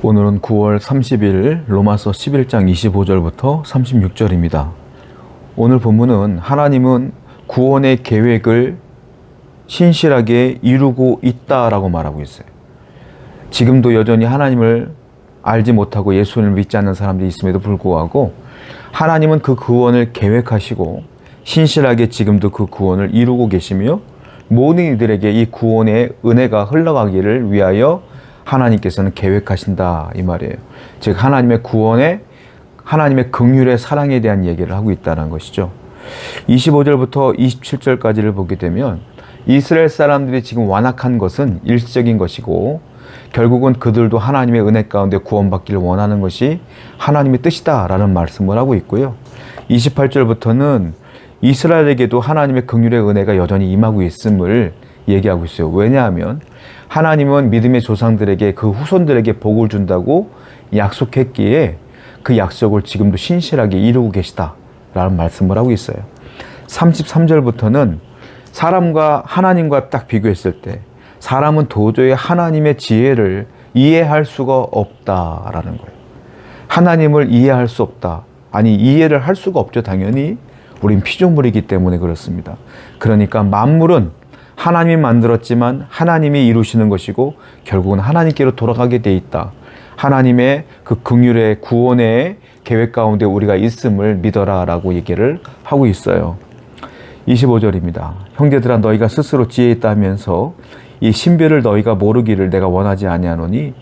오늘은 9월 30일 로마서 11장 25절부터 36절입니다. 오늘 본문은 하나님은 구원의 계획을 신실하게 이루고 있다라고 말하고 있어요. 지금도 여전히 하나님을 알지 못하고 예수를 믿지 않는 사람들이 있음에도 불구하고 하나님은 그 구원을 계획하시고 신실하게 지금도 그 구원을 이루고 계시며 모든 이들에게 이 구원의 은혜가 흘러가기를 위하여 하나님께서는 계획하신다 이 말이에요. 즉 하나님의 구원에 하나님의 긍휼의 사랑에 대한 얘기를 하고 있다는 것이죠. 25절부터 27절까지를 보게 되면 이스라엘 사람들이 지금 완악한 것은 일시적인 것이고 결국은 그들도 하나님의 은혜 가운데 구원받기를 원하는 것이 하나님의 뜻이다라는 말씀을 하고 있고요. 28절부터는 이스라엘에게도 하나님의 긍휼의 은혜가 여전히 임하고 있음을 얘기하고 있어요. 왜냐하면 하나님은 믿음의 조상들에게 그 후손들에게 복을 준다고 약속했기에 그 약속을 지금도 신실하게 이루고 계시다라는 말씀을 하고 있어요. 33절부터는 사람과 하나님과 딱 비교했을 때 사람은 도저히 하나님의 지혜를 이해할 수가 없다라는 거예요. 하나님을 이해할 수 없다. 아니 이해를 할 수가 없죠. 당연히 우린 피조물이기 때문에 그렇습니다. 그러니까 만물은 하나님이 만들었지만 하나님이 이루시는 것이고 결국은 하나님께로 돌아가게 돼 있다. 하나님의 그 긍휼의 구원의 계획 가운데 우리가 있음을 믿어라 라고 얘기를 하고 있어요. 25절입니다. 형제들아 너희가 스스로 지혜 있다 하면서 이 신비를 너희가 모르기를 내가 원하지 아니하노니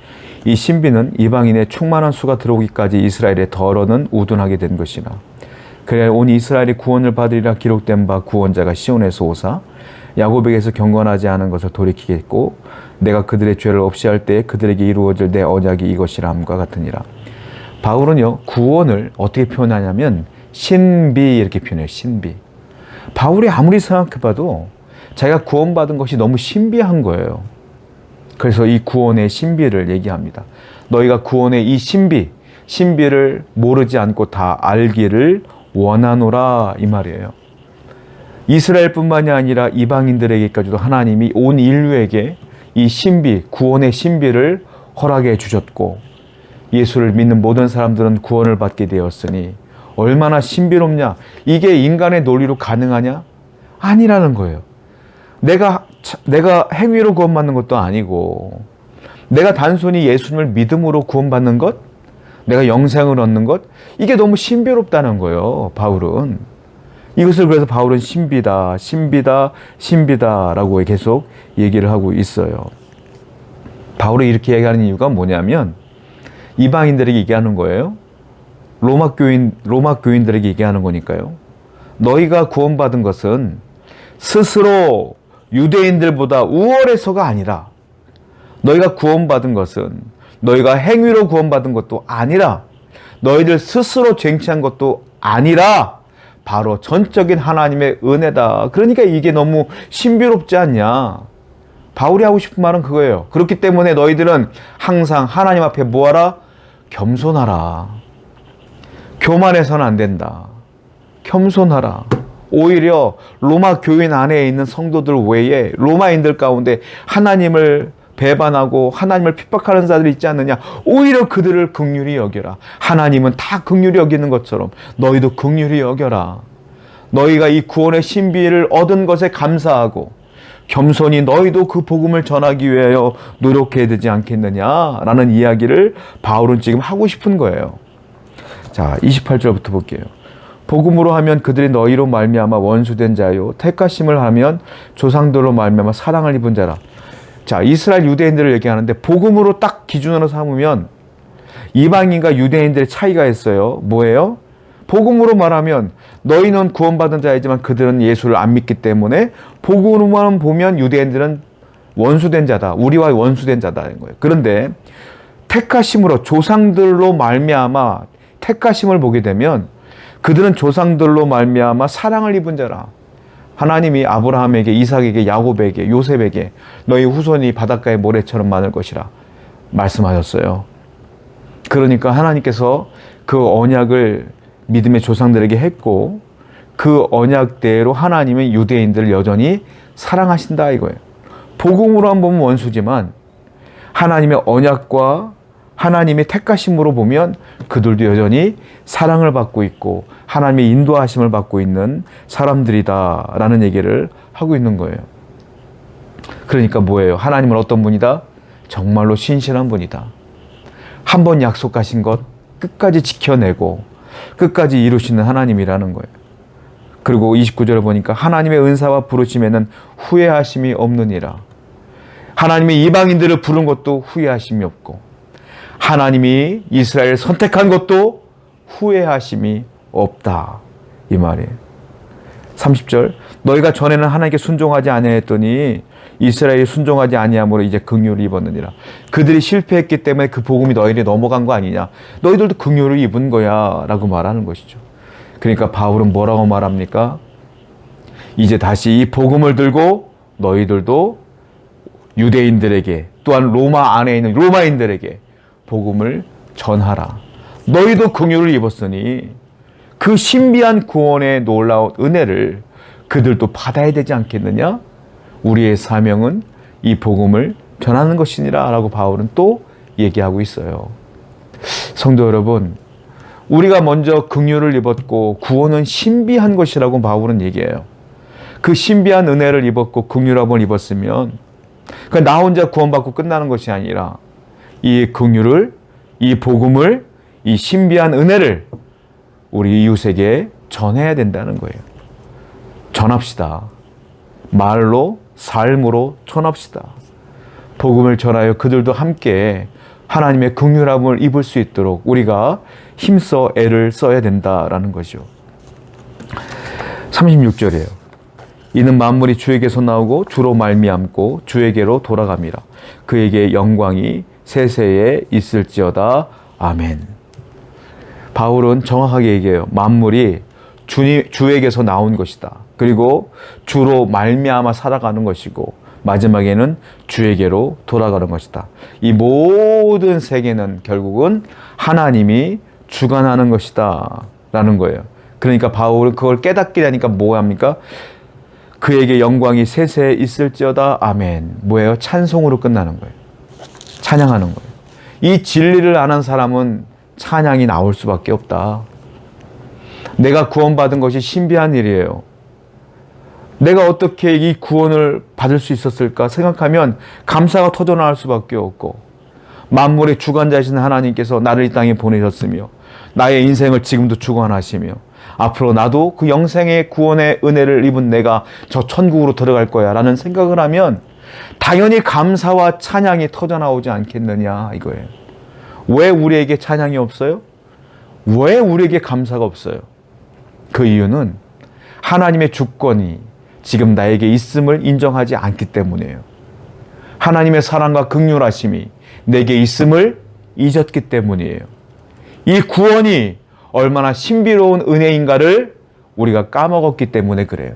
이 신비는 이방인의 충만한 수가 들어오기까지 이스라엘의 덜어는 우둔하게 된 것이라. 그래야 온 이스라엘이 구원을 받으리라 기록된 바 구원자가 시온에서 오사 야곱에게서 경건하지 않은 것을 돌이키겠고 내가 그들의 죄를 없이 할 때에 그들에게 이루어질 내 언약이 이것이라 함과 같으니라. 바울은요 구원을 어떻게 표현하냐면 신비 이렇게 표현해요. 신비. 바울이 아무리 생각해봐도 자기가 구원받은 것이 너무 신비한 거예요. 그래서 이 구원의 신비를 얘기합니다. 너희가 구원의 이 신비를 모르지 않고 다 알기를 원하노라 이 말이에요. 이스라엘뿐만이 아니라 이방인들에게까지도 하나님이 온 인류에게 이 신비, 구원의 신비를 허락해 주셨고 예수를 믿는 모든 사람들은 구원을 받게 되었으니 얼마나 신비롭냐. 이게 인간의 논리로 가능하냐? 아니라는 거예요. 내가 행위로 구원받는 것도 아니고 내가 단순히 예수님을 믿음으로 구원받는 것, 내가 영생을 얻는 것, 이게 너무 신비롭다는 거예요. 바울은. 이것을 그래서 바울은 신비다라고 계속 얘기를 하고 있어요. 바울이 이렇게 얘기하는 이유가 뭐냐면 이방인들에게 얘기하는 거예요. 로마 교인들에게 얘기하는 거니까요. 너희가 구원받은 것은 스스로 유대인들보다 우월해서가 아니라 너희가 구원받은 것은 너희가 행위로 구원받은 것도 아니라 너희들 스스로 쟁취한 것도 아니라 바로 전적인 하나님의 은혜다. 그러니까 이게 너무 신비롭지 않냐. 바울이 하고 싶은 말은 그거예요. 그렇기 때문에 너희들은 항상 하나님 앞에 뭐하라? 겸손하라. 교만해서는 안 된다. 겸손하라. 오히려 로마 교인 안에 있는 성도들 외에 로마인들 가운데 하나님을 배반하고 하나님을 핍박하는 자들이 있지 않느냐. 오히려 그들을 긍휼히 여겨라. 하나님은 다 긍휼히 여기는 것처럼 너희도 긍휼히 여겨라. 너희가 이 구원의 신비를 얻은 것에 감사하고 겸손히 너희도 그 복음을 전하기 위하여 노력해야 되지 않겠느냐라는 이야기를 바울은 지금 하고 싶은 거예요. 자, 28절부터 볼게요. 복음으로 하면 그들이 너희로 말미암아 원수된 자요 택하심을 하면 조상들로 말미암아 사랑을 입은 자라. 자, 이스라엘 유대인들을 얘기하는데 복음으로 딱 기준으로 삼으면 이방인과 유대인들의 차이가 있어요. 뭐예요? 복음으로 말하면 너희는 구원받은 자이지만 그들은 예수를 안 믿기 때문에 복음으로만 보면 유대인들은 원수된 자다. 우리와 원수된 자다는 거예요. 그런데 택하심으로 조상들로 말미암아 택하심을 보게 되면 그들은 조상들로 말미암아 사랑을 입은 자라. 하나님이 아브라함에게, 이삭에게, 야곱에게, 요셉에게 너희 후손이 바닷가의 모래처럼 많을 것이라 말씀하셨어요. 그러니까 하나님께서 그 언약을 믿음의 조상들에게 했고 그 언약대로 하나님은 유대인들을 여전히 사랑하신다 이거예요. 복음으로만 보면 원수지만 하나님의 언약과 하나님의 택하심으로 보면 그들도 여전히 사랑을 받고 있고 하나님의 인도하심을 받고 있는 사람들이다라는 얘기를 하고 있는 거예요. 그러니까 뭐예요? 하나님은 어떤 분이다? 정말로 신실한 분이다. 한 번 약속하신 것 끝까지 지켜내고 끝까지 이루시는 하나님이라는 거예요. 그리고 29절에 보니까 하나님의 은사와 부르심에는 후회하심이 없느니라. 하나님이 이방인들을 부른 것도 후회하심이 없고 하나님이 이스라엘을 선택한 것도 후회하심이 없다. 이 말이에요. 30절 너희가 전에는 하나님께 순종하지 아니하였더니 이스라엘이 순종하지 아니함으로 이제 긍휼을 입었느니라. 그들이 실패했기 때문에 그 복음이 너희에게 넘어간 거 아니냐. 너희들도 긍휼을 입은 거야 라고 말하는 것이죠. 그러니까 바울은 뭐라고 말합니까? 이제 다시 이 복음을 들고 너희들도 유대인들에게 또한 로마 안에 있는 로마인들에게 복음을 전하라. 너희도 긍휼을 입었으니 그 신비한 구원의 놀라운 은혜를 그들도 받아야 되지 않겠느냐? 우리의 사명은 이 복음을 전하는 것이니라 라고 바울은 또 얘기하고 있어요. 성도 여러분, 우리가 먼저 긍휼을 입었고 구원은 신비한 것이라고 바울은 얘기해요. 그 신비한 은혜를 입었고 긍휼함을 입었으면 나 혼자 구원받고 끝나는 것이 아니라 이 긍휼을, 이 복음을, 이 신비한 은혜를 우리 이웃에게 전해야 된다는 거예요. 전합시다. 말로, 삶으로 전합시다. 복음을 전하여 그들도 함께 하나님의 긍휼함을 입을 수 있도록 우리가 힘써 애를 써야 된다라는 것이죠. 36절이에요. 이는 만물이 주에게서 나오고 주로 말미암고 주에게로 돌아갑니다. 그에게 영광이 세세에 있을지어다. 아멘. 바울은 정확하게 얘기해요. 만물이 주에게서 나온 것이다. 그리고 주로 말미암아 살아가는 것이고 마지막에는 주에게로 돌아가는 것이다. 이 모든 세계는 결국은 하나님이 주관하는 것이다 라는 거예요. 그러니까 바울은 그걸 깨닫게 되니까 뭐 합니까? 그에게 영광이 세세에 있을지어다. 아멘. 뭐예요? 찬송으로 끝나는 거예요. 찬양하는 거예요. 이 진리를 아는 사람은 찬양이 나올 수밖에 없다. 내가 구원받은 것이 신비한 일이에요. 내가 어떻게 이 구원을 받을 수 있었을까 생각하면 감사가 터져나올 수밖에 없고 만물의 주관자이신 하나님께서 나를 이 땅에 보내셨으며 나의 인생을 지금도 주관하시며 앞으로 나도 그 영생의 구원의 은혜를 입은 내가 저 천국으로 들어갈 거야 라는 생각을 하면 당연히 감사와 찬양이 터져나오지 않겠느냐 이거예요. 왜 우리에게 찬양이 없어요? 왜 우리에게 감사가 없어요? 그 이유는 하나님의 주권이 지금 나에게 있음을 인정하지 않기 때문이에요. 하나님의 사랑과 긍휼하심이 내게 있음을 잊었기 때문이에요. 이 구원이 얼마나 신비로운 은혜인가를 우리가 까먹었기 때문에 그래요.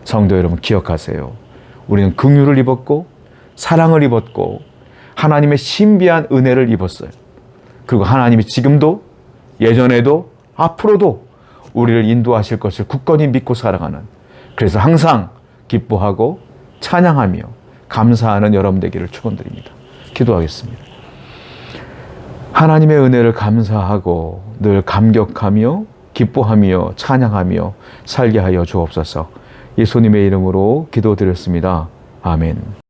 성도 여러분 기억하세요. 우리는 긍휼을 입었고 사랑을 입었고 하나님의 신비한 은혜를 입었어요. 그리고 하나님이 지금도 예전에도 앞으로도 우리를 인도하실 것을 굳건히 믿고 살아가는, 그래서 항상 기뻐하고 찬양하며 감사하는 여러분 되기를 축원드립니다. 기도하겠습니다. 하나님의 은혜를 감사하고 늘 감격하며 기뻐하며 찬양하며 살게 하여 주옵소서. 예수님의 이름으로 기도드렸습니다. 아멘.